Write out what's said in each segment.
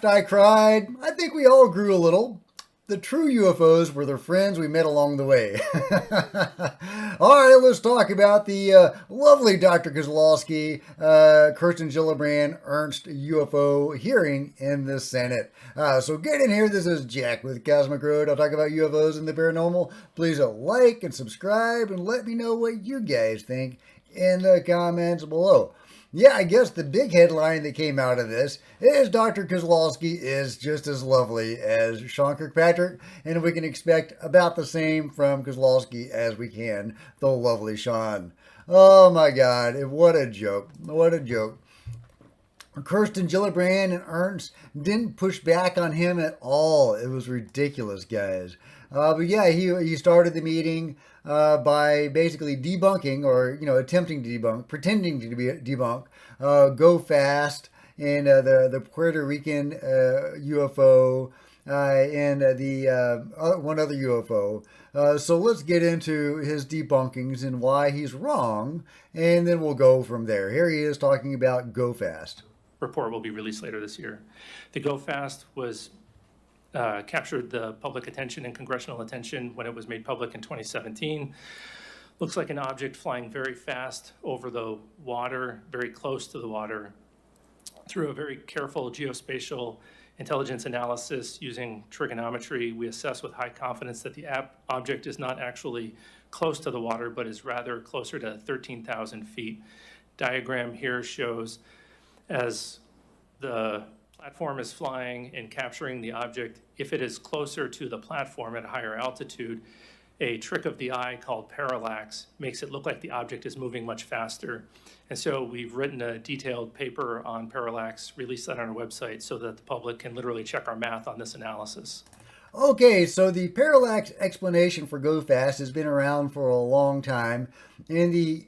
laughed, I cried. I think we all grew a little. The true UFOs were the friends we met along the way. All right, let's talk about the lovely Dr. Koslowski, Kirsten Gillibrand, Ernst UFO hearing in the Senate. So get in here. This is Jack with Cosmic Road. I'll talk about UFOs and the paranormal. Please like and subscribe and let me know what you guys think in the comments below. Yeah, I guess the big headline that came out of this is Dr. Koslowski is just as lovely as Sean Kirkpatrick, and we can expect about the same from Koslowski as we can the lovely Sean. Oh my God, what a joke. What a joke. Kirsten Gillibrand and Ernst didn't push back on him at all. It was ridiculous, guys. But yeah, he started the meeting by basically debunking, or attempting to debunk, pretending to debunk, Go Fast and the Puerto Rican UFO and the one other UFO. So let's get into his debunkings and why he's wrong, and then we'll go from there. Here he is talking about Go Fast. Report will be released later this year. The Go Fast was captured the public attention and congressional attention when it was made public in 2017. Looks like an object flying very fast over the water, very close to the water. Through a very careful geospatial intelligence analysis using trigonometry, we assess with high confidence that the object is not actually close to the water, but is rather closer to 13,000 feet. Diagram here shows as the platform is flying and capturing the object, if it is closer to the platform at a higher altitude, a trick of the eye called parallax makes it look like the object is moving much faster. And so we've written a detailed paper on parallax, released that on our website so that the public can literally check our math on this analysis. Okay, so the parallax explanation for Go Fast has been around for a long time, and the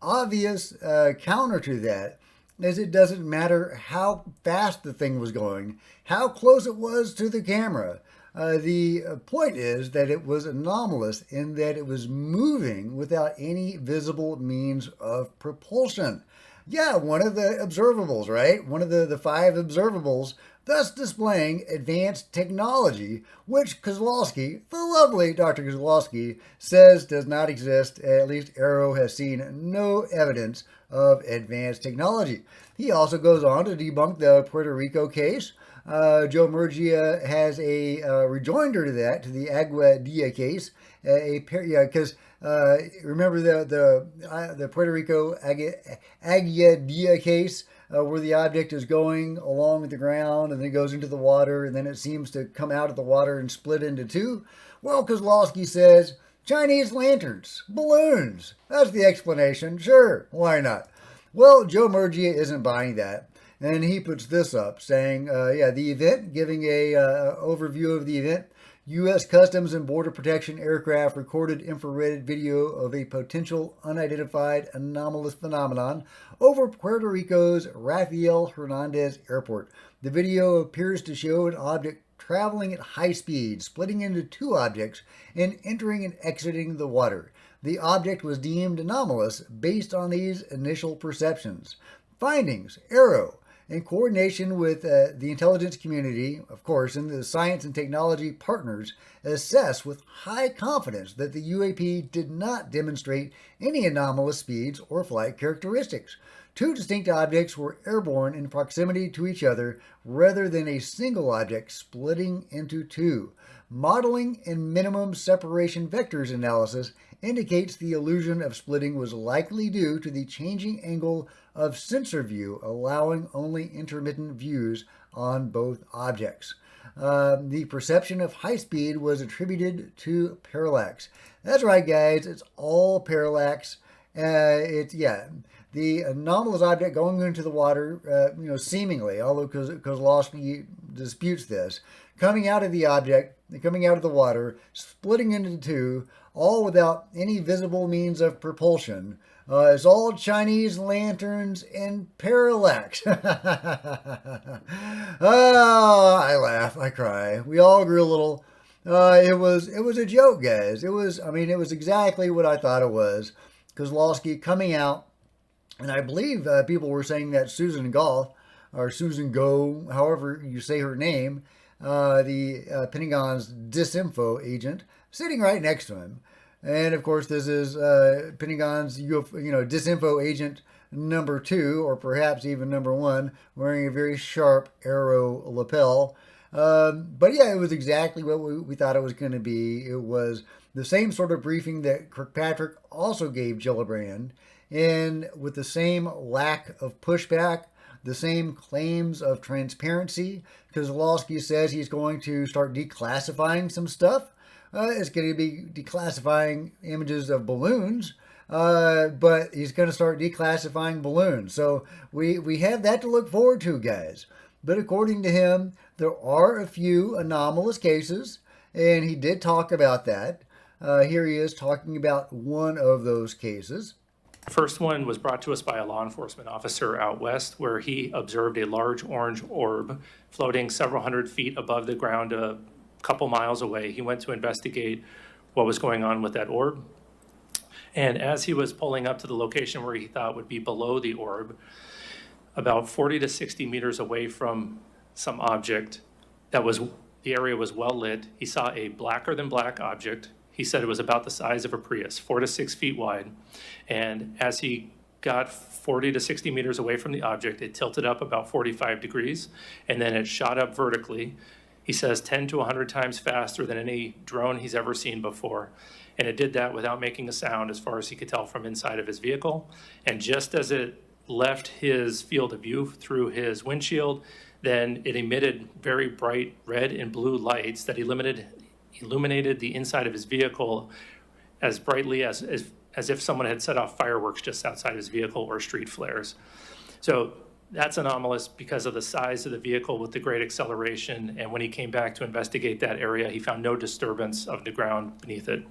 obvious counter to that is it doesn't matter how fast the thing was going, how close it was to the camera. The point is that it was anomalous in that it was moving without any visible means of propulsion. Yeah, one of the observables, right? One of the five observables, thus displaying advanced technology, which Koslowski, the lovely Dr. Koslowski, says does not exist. At least AARO has seen no evidence of advanced technology. He also goes on to debunk the Puerto Rico case. Joe Murgia has a rejoinder to that, to the Agua Dia case, because remember the Puerto Rico Agua Dia case, where the object is going along the ground and then it goes into the water and then it seems to come out of the water and split into two. Well, Koslowski says Chinese lanterns, balloons. That's the explanation. Sure, why not? Well, Joe Murgia isn't buying that. And he puts this up saying, the event, giving a overview of the event. U.S. Customs and Border Protection aircraft recorded infrared video of a potential unidentified anomalous phenomenon over Puerto Rico's Rafael Hernandez Airport. The video appears to show an object traveling at high speed, splitting into two objects, and entering and exiting the water. The object was deemed anomalous based on these initial perceptions. Findings, AARO, in coordination with the intelligence community, of course, and the science and technology partners, assess with high confidence that the UAP did not demonstrate any anomalous speeds or flight characteristics. Two distinct objects were airborne in proximity to each other rather than a single object splitting into two. Modeling and minimum separation vectors analysis indicates the illusion of splitting was likely due to the changing angle of sensor view, allowing only intermittent views on both objects. The perception of high speed was attributed to parallax. That's right, guys. It's all parallax. The anomalous object going into the water, seemingly, although Koslowski disputes this, coming out of the object, coming out of the water, splitting into two, all without any visible means of propulsion. It's all Chinese lanterns and parallax. Oh, I laugh, I cry. We all grew a little. It was a joke, guys. It was exactly what I thought it was. Koslowski coming out, and I believe people were saying that Susan Golf or Susan Go, however you say her name, the Pentagon's disinfo agent, sitting right next to him. And of course, this is Pentagon's disinfo agent number 2, or perhaps even number 1, wearing a very sharp AARO lapel. But yeah, it was exactly what we thought it was going to be. It was the same sort of briefing that Kirkpatrick also gave Gillibrand, and with the same lack of pushback, the same claims of transparency. Koslowski says he's going to start declassifying some stuff. It's going to be declassifying images of balloons, but he's going to start declassifying balloons. So we have that to look forward to, guys. But according to him, there are a few anomalous cases, and he did talk about that. Here he is talking about one of those cases. First one was brought to us by a law enforcement officer out west, where he observed a large orange orb floating several hundred feet above the ground a couple miles away. He went to investigate what was going on with that orb. And as he was pulling up to the location where he thought would be below the orb, about 40 to 60 meters away from some object the area was well lit, he saw a blacker than black object. He said it was about the size of a Prius, 4 to 6 feet wide. And as he got 40 to 60 meters away from the object, it tilted up about 45 degrees, and then it shot up vertically. He says 10 to 100 times faster than any drone he's ever seen before. And it did that without making a sound, as far as he could tell from inside of his vehicle. And just as it left his field of view through his windshield, then it emitted very bright red and blue lights that illuminated the inside of his vehicle as brightly as if someone had set off fireworks just outside his vehicle, or street flares. So that's anomalous because of the size of the vehicle with the great acceleration. And when he came back to investigate that area, he found no disturbance of the ground beneath it.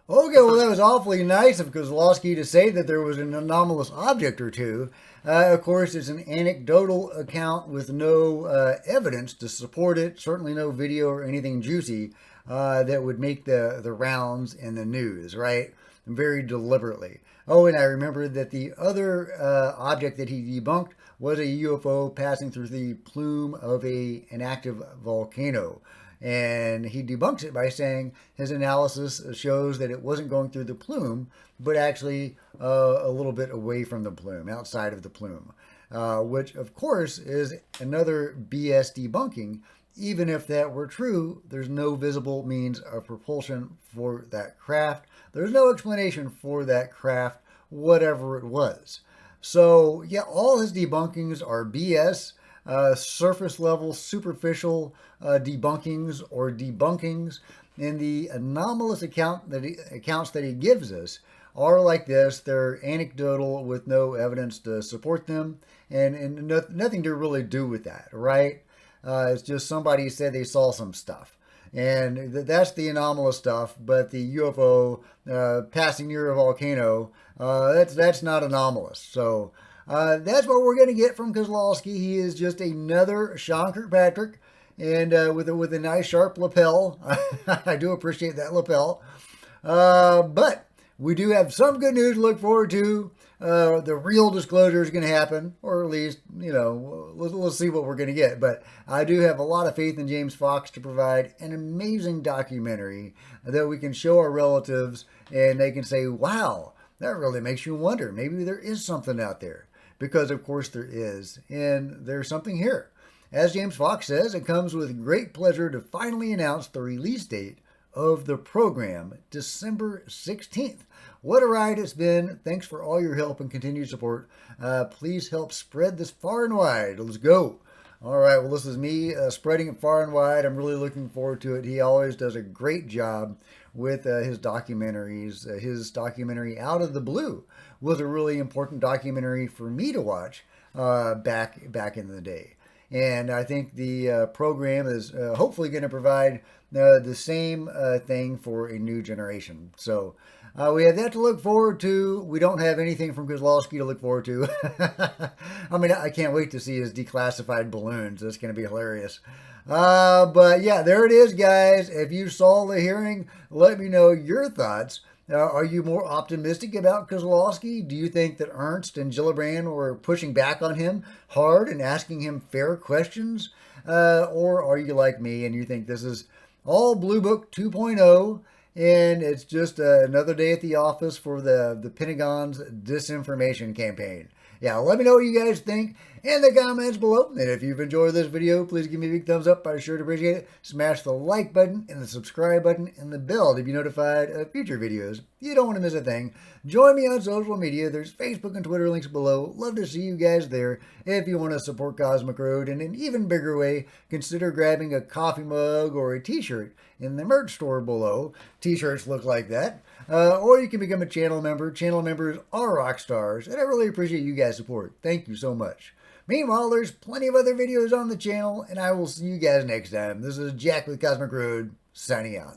Okay, well, that was awfully nice of Koslowski to say that there was an anomalous object or two. Of course, it's an anecdotal account with no evidence to support it, certainly no video or anything juicy that would make the rounds in the news, right? Very deliberately. Oh, and I remember that the other object that he debunked was a UFO passing through the plume of an active volcano. And he debunks it by saying his analysis shows that it wasn't going through the plume, but actually a little bit away from the plume, outside of the plume, which, of course, is another BS debunking. Even if that were true, there's no visible means of propulsion for that craft. There's no explanation for that craft, whatever it was. So, yeah, all his debunkings are BS. Surface level, superficial debunkings or debunkings, and the anomalous accounts that he gives us are like this. They're anecdotal with no evidence to support them, and nothing to really do with that, right? It's just somebody said they saw some stuff, and that's the anomalous stuff. But the UFO passing near a volcano, that's not anomalous. So. That's what we're going to get from Koslowski. He is just another Sean Kirkpatrick, and with a nice sharp lapel. I do appreciate that lapel. But we do have some good news to look forward to. The real disclosure is going to happen, or at least, let's see what we're going to get. But I do have a lot of faith in James Fox to provide an amazing documentary that we can show our relatives, and they can say, wow, that really makes you wonder. Maybe there is something out there. Because, of course, there is. And there's something here. As James Fox says, it comes with great pleasure to finally announce the release date of the program, December 16th. What a ride it's been. Thanks for all your help and continued support. Please help spread this far and wide. Let's go. All right, well, this is me spreading it far and wide. I'm really looking forward to it. He always does a great job with his documentaries. His documentary, Out of the Blue, was a really important documentary for me to watch back in the day. And I think the program is hopefully going to provide the same thing for a new generation. So we have that to look forward to. We don't have anything from Koslowski to look forward to. I mean, I can't wait to see his declassified balloons. That's going to be hilarious. But yeah, there it is, guys. If you saw the hearing, let me know your thoughts. Are you more optimistic about Koslowski? Do you think that Ernst and Gillibrand were pushing back on him hard and asking him fair questions? Or are you like me and you think this is all Blue Book 2.0 and it's just another day at the office for the Pentagon's disinformation campaign? Yeah, let me know what you guys think in the comments below. And if you've enjoyed this video, please give me a big thumbs up. I sure appreciate it. Smash the like button and the subscribe button and the bell to be notified of future videos. You don't want to miss a thing. Join me on social media. There's Facebook and Twitter links below. Love to see you guys there. If you want to support Cosmic Road in an even bigger way, consider grabbing a coffee mug or a t-shirt in the merch store below. T-shirts look like that. Or you can become a channel member. Channel members are rock stars, and I really appreciate you guys' support. Thank you so much. Meanwhile, there's plenty of other videos on the channel, and I will see you guys next time. This is Jack with Cosmic Road, signing out.